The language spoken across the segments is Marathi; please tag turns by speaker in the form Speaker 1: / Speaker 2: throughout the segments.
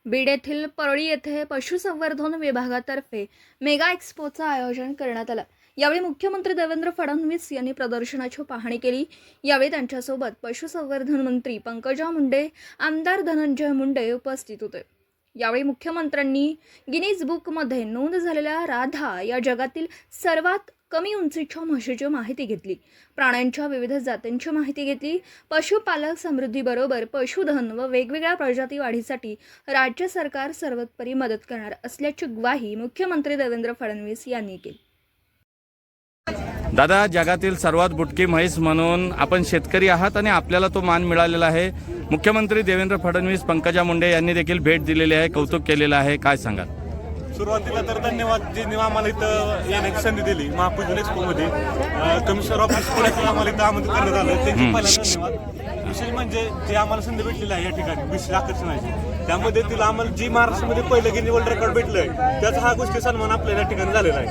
Speaker 1: बीड येथील परळी येथे पशुसंवर्धन विभागातर्फे मेगा एक्स्पोचं आयोजन करण्यात आलं। यावेळी मुख्यमंत्री देवेंद्र फडणवीस यांनी प्रदर्शनाची पाहणी केली। यावेळी त्यांच्यासोबत पशुसंवर्धन मंत्री पंकजा मुंडे, आमदार धनंजय मुंडे उपस्थित होते। यावेळी मुख्यमंत्र्यांनी गिनीज बुकमध्ये नोंद झालेल्या राधा या जगातील सर्वात कमी उंचीच्या म्हशीची माहिती घेतली। प्राण्यांच्या विविध जातींची माहिती घेतली। पशुपालक समृद्धीबरोबर पशुधन व वेगवेगळ्या प्रजाती वाढीसाठी राज्य सरकार सर्वतोपरी मदत करणार असल्याची ग्वाही मुख्यमंत्री देवेंद्र फडणवीस यांनी केली।
Speaker 2: दादा, जगातील सर्वात बुटकी म्हैस म्हणून आपण शेतकरी आहात आणि आपल्याला तो मान मिळालेला आहे। मुख्यमंत्री देवेंद्र फडणवीस, पंकजा मुंडे यांनी देखील भेट दिलेली आहे, कौतुक केलेलं आहे, काय सांगाल?
Speaker 3: सुरुवातीला तर धन्यवाद, ज्यांनी आम्हाला इथं येण्याची संधी दिली। महापूजन एक्सपोमध्ये कमिशनर ऑफिस पुण्यात आम्हाला इथं आमंत्रित करण्यात आलं, त्यांचे पहिला धन्यवाद। विशेष म्हणजे जे आम्हाला संधी भेटलेली आहे या ठिकाणी विशेष आकर्षणाची, त्यामध्ये तिला आम्हाला जी महाराष्ट्रामध्ये पहिलं गिनी वर्ल्ड रेकॉर्ड भेटलंय त्याचा हा गोष्टी सन्मान आपल्या या ठिकाणी झालेला आहे।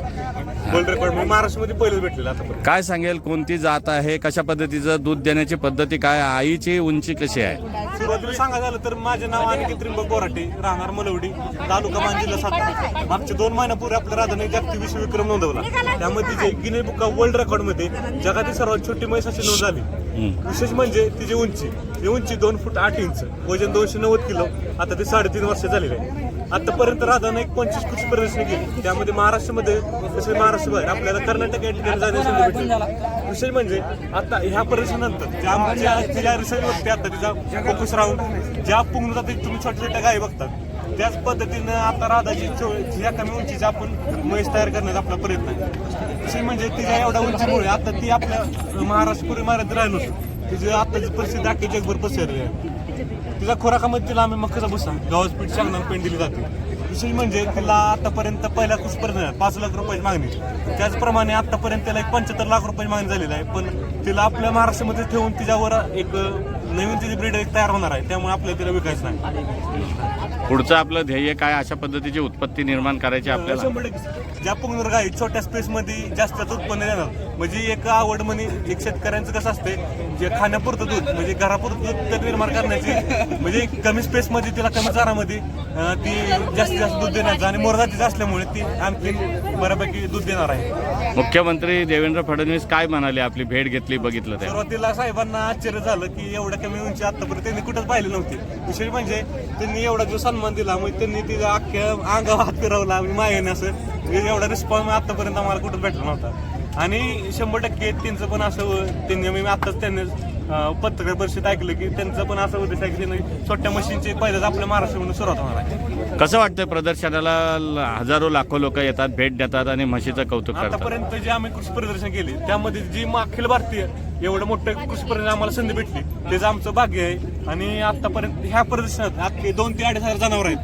Speaker 3: वर्ल्ड रेकॉर्ड म्हणजे महाराष्ट्रामध्ये पहिलंच भेटलेलं आता।
Speaker 2: काय सांगेल, कोणती जात आहे, कशा पद्धतीचं दूध देण्याची पद्धती काय, आईची उंची कशी आहे?
Speaker 3: सुरुवातीला सांगा झालं तर माझे नाव अनिकेत त्रिंबक बोराटे, राहणार मलवडी, तालुका मान, जिल्हा सातारा। मागच्या 2 महिन्यापूर्वी आपल्या राधाने जागतिक विश्व विक्रम नोंदवला, त्यामध्ये जे guinea book of world record मध्ये जगातील सर्वात छोटी म्हैस अशी नोंद झाली। विशेष म्हणजे तिची उंची 2 फूट 8 इंच, वजन 290 किलो, आता ती 3.5 वर्ष झालेली आहे। आतापर्यंत राधाने 25 कृषी प्रदर्शने केली, त्यामध्ये महाराष्ट्रामध्ये तसेच महाराष्ट्रभर आपल्याला कर्नाटक या ठिकाणी जाण्याची संधी भेटली। विशेष म्हणजे आता ह्या प्रदर्शनानंतर ज्या रिसर्चवरती आता तिचा फोकस राहून ज्या पूर्णता तुम्ही छोट्या छोट्या गायी बघतात, त्याच पद्धतीनं आता राधाची ज्या कमी उंचीचा आपण म्हैस तयार करण्याचा आपला प्रयत्न आहे। विशेष म्हणजे तिच्या एवढ्या उंचीमुळे आता ती आपल्या महाराष्ट्रपूर्वी मर्यादित राहिलो, तिची आताची परिस्थिती अख्खी जगभर पसरली आहे। तिचा खोराकामध्ये तिला आम्ही मक्काचा भुसा, गव्हाचं पीठ, शेंगदाणा पेंड दिली जाते। विशेष म्हणजे तिला आतापर्यंत पहिल्या कृषी प्रदर्शनात 5 लाख रुपयाची मागणी, त्याचप्रमाणे आतापर्यंत त्याला 75 लाख रुपयाची मागणी झालेली आहे। पण तिला आपल्या महाराष्ट्रामध्ये ठेवून तिच्यावर एक नवीन तिची ब्रीड तयार होणार आहे, त्यामुळे आपल्याला तिला विकायचं नाही।
Speaker 2: पुढचं आपलं ध्येय काय, अशा पद्धतीची उत्पत्ती निर्माण करायची आपल्याला?
Speaker 3: 100% ज्या पूर्ण गाई छोट्या स्पेसमध्ये जास्त उत्पन्न देणार, म्हणजे एक आवड म्हणे एक शेतकऱ्यांचं कसं असते, जे खाण्यापुरतं दूध म्हणजे घरापुरतं दूध तर निर्माण करण्याची, म्हणजे कमी स्पेसमध्ये तिला कमी चारामध्ये ती जास्तीत जास्त दूध देण्याचं आणि मोरजातीचं असल्यामुळे ती आणखी बऱ्यापैकी दूध देणार आहे।
Speaker 2: मुख्यमंत्री देवेंद्र फडणवीस काय म्हणाले, आपली भेट घेतली, बघितलं ते?
Speaker 3: सुरुवातीला साहेबांना आश्चर्य झालं की एवढ्या कमी उंची आतापर्यंत त्यांनी कुठंच पाहिली नव्हती। विशेष म्हणजे त्यांनी एवढा जो सन्मान दिला, म्हणजे त्यांनी तिचा अख्ख्या अंगावर हात फिरवला मायेने, असं एवढा रिस्पॉन्स आतापर्यंत आम्हाला कुठंच भेटला नव्हता। आणि 100% त्यांचं पण असं, त्यांनी मी आताच त्यांनी पत्रकार परिषद ऐकलं की त्यांचं पण असं उद्देश आहे की त्यांनी छोट्या मशीनची पहिल्याच आपल्या महाराष्ट्रामधून सुरुवात होणार आहे।
Speaker 2: कसं वाटतंय प्रदर्शनाला? हजारो लाखो लोक येतात, भेट देतात आणि म्हशीचं कौतुक करतात।
Speaker 3: आतापर्यंत जे आम्ही कृषी प्रदर्शन केले त्यामध्ये जी अखिल भारतीय एवढं मोठं कृषी प्रदर्शन आम्हाला संधी भेटली, त्याचं आमचं भाग्य आहे। आणि आतापर्यंत ह्या प्रदर्शनात अख्खे 2 ते 2.5 हजार जनावर आहेत,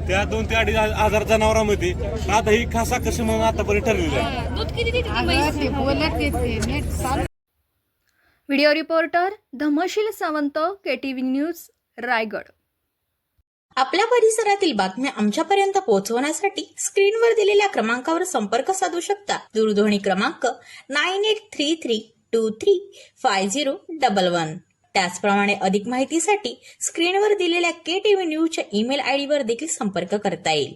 Speaker 3: त्या 2 ते 2.5 हजार जनावरांमध्ये आता ही खास आकर्षण म्हणून आतापर्यंत ठरलेलं आहे।
Speaker 1: Video reporter Dhamsheel Sawant, KTV news, Raigad.
Speaker 4: आपल्या परिसरातील बातम्या आमच्यापर्यंत पोहोचवण्यासाठी स्क्रीनवर दिलेल्या क्रमांकावर संपर्क साधू शकता। दूरध्वनी क्रमांक 9833235011। त्याचप्रमाणे अधिक माहितीसाठी स्क्रीनवर दिलेल्या KTV न्यूजच्या ईमेल ID वर देखील संपर्क करता येईल।